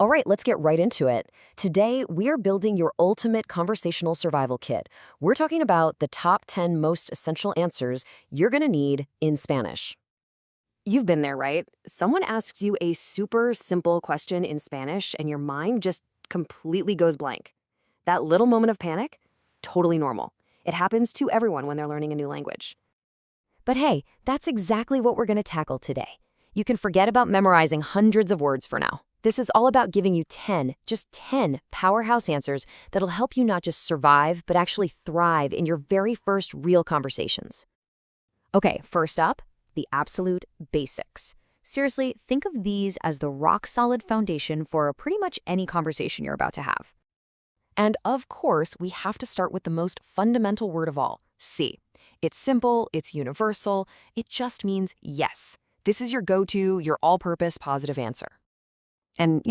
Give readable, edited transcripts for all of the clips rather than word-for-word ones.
All right, let's get right into it. Today, we're building your ultimate conversational survival kit. We're talking about the top 10 most essential answers you're going to need in Spanish. You've been there, right? Someone asks you a super simple question in Spanish, and your mind just completely goes blank. That little moment of panic? Totally normal. It happens to everyone when they're learning a new language. But hey, that's exactly what we're going to tackle today. You can forget about memorizing hundreds of words for now. This is all about giving you 10, just 10 powerhouse answers that'll help you not just survive, but actually thrive in your very first real conversations. Okay, first up, the absolute basics. Seriously, think of these as the rock-solid foundation for pretty much any conversation you're about to have. And of course, we have to start with the most fundamental word of all, sí. It's simple, it's universal, it just means yes. This is your go-to, your all-purpose positive answer. And,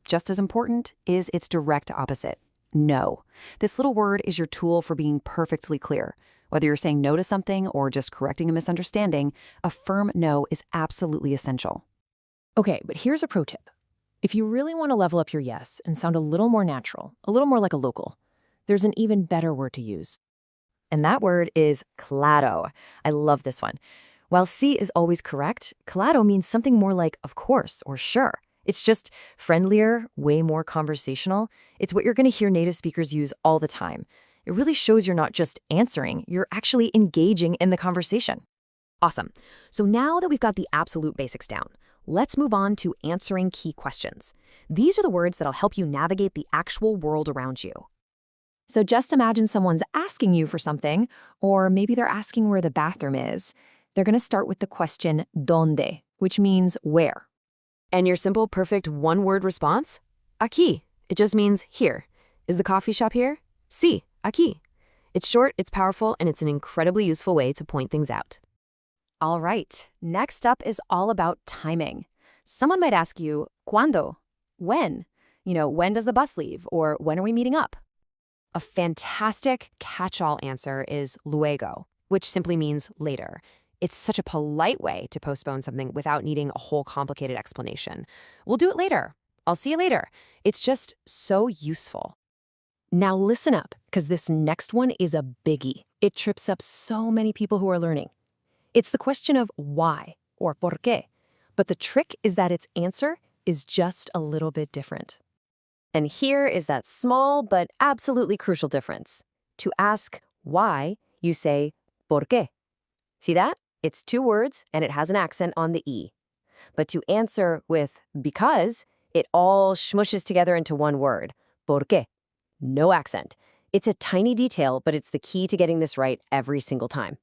just as important is its direct opposite, no. This little word is your tool for being perfectly clear. Whether you're saying no to something or just correcting a misunderstanding, a firm no is absolutely essential. Okay, but here's a pro tip. If you really want to level up your yes and sound a little more natural, a little more like a local, there's an even better word to use. And that word is claro. I love this one. While sí is always correct, claro means something more like of course or sure. It's just friendlier, way more conversational. It's what you're going to hear native speakers use all the time. It really shows you're not just answering, you're actually engaging in the conversation. Awesome. So now that we've got the absolute basics down, let's move on to answering key questions. These are the words that'll help you navigate the actual world around you. So just imagine someone's asking you for something, or maybe they're asking where the bathroom is. They're going to start with the question ¿dónde?, which means where. And your simple, perfect one-word response? Aquí. It just means here. Is the coffee shop here? Sí, aquí. It's short, it's powerful, and it's an incredibly useful way to point things out. All right, next up is all about timing. Someone might ask you, ¿cuándo? When? When does the bus leave? Or when are we meeting up? A fantastic catch-all answer is luego, which simply means later. It's such a polite way to postpone something without needing a whole complicated explanation. We'll do it later. I'll see you later. It's just so useful. Now listen up, because this next one is a biggie. It trips up so many people who are learning. It's the question of why, or porqué. But the trick is that its answer is just a little bit different. And here is that small but absolutely crucial difference. To ask why, you say porqué. See that? It's two words, and it has an accent on the E. But to answer with because, it all smushes together into one word, porqué. No accent. It's a tiny detail, but it's the key to getting this right every single time.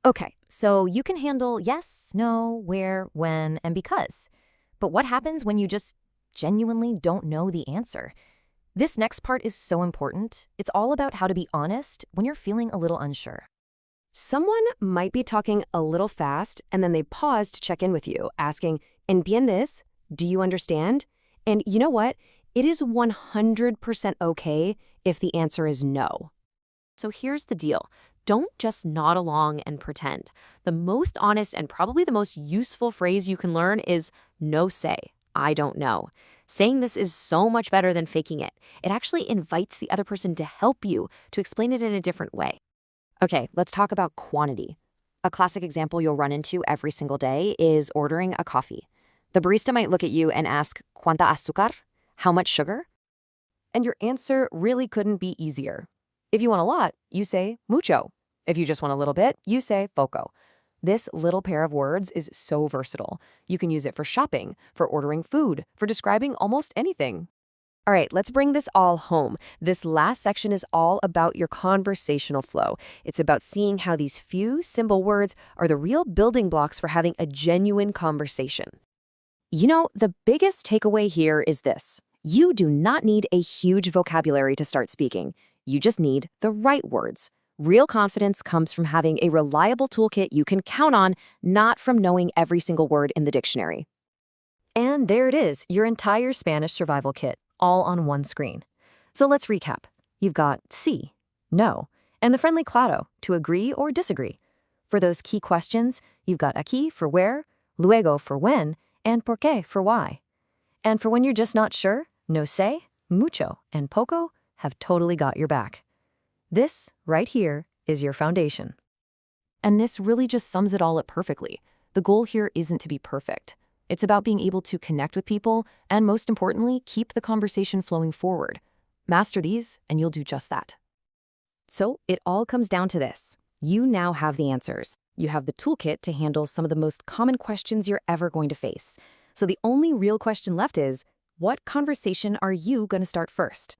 Okay, so you can handle yes, no, where, when, and because. But what happens when you just genuinely don't know the answer? This next part is so important. It's all about how to be honest when you're feeling a little unsure. Someone might be talking a little fast, and then they pause to check in with you, asking, ¿entiendes? Do you understand? And you know what? It is 100% okay if the answer is no. So here's the deal. Don't just nod along and pretend. The most honest and probably the most useful phrase you can learn is no say, I don't know. Saying this is so much better than faking it. It actually invites the other person to help you, to explain it in a different way. Okay, let's talk about quantity. A classic example you'll run into every single day is ordering a coffee. The barista might look at you and ask, ¿cuánta azúcar? How much sugar? And your answer really couldn't be easier. If you want a lot, you say mucho. If you just want a little bit, you say poco. This little pair of words is so versatile. You can use it for shopping, for ordering food, for describing almost anything. All right, let's bring this all home. This last section is all about your conversational flow. It's about seeing how these few simple words are the real building blocks for having a genuine conversation. The biggest takeaway here is this. You do not need a huge vocabulary to start speaking. You just need the right words. Real confidence comes from having a reliable toolkit you can count on, not from knowing every single word in the dictionary. And there it is, your entire Spanish survival kit, all on one screen. So let's recap. You've got sí, no, and the friendly claro, to agree or disagree. For those key questions, you've got aquí for where, luego for when, and porqué for why. And for when you're just not sure, no sé, mucho, and poco have totally got your back. This, right here, is your foundation. And this really just sums it all up perfectly. The goal here isn't to be perfect. It's about being able to connect with people and, most importantly, keep the conversation flowing forward. Master these, and you'll do just that. So it all comes down to this. You now have the answers. You have the toolkit to handle some of the most common questions you're ever going to face. So the only real question left is, what conversation are you going to start first?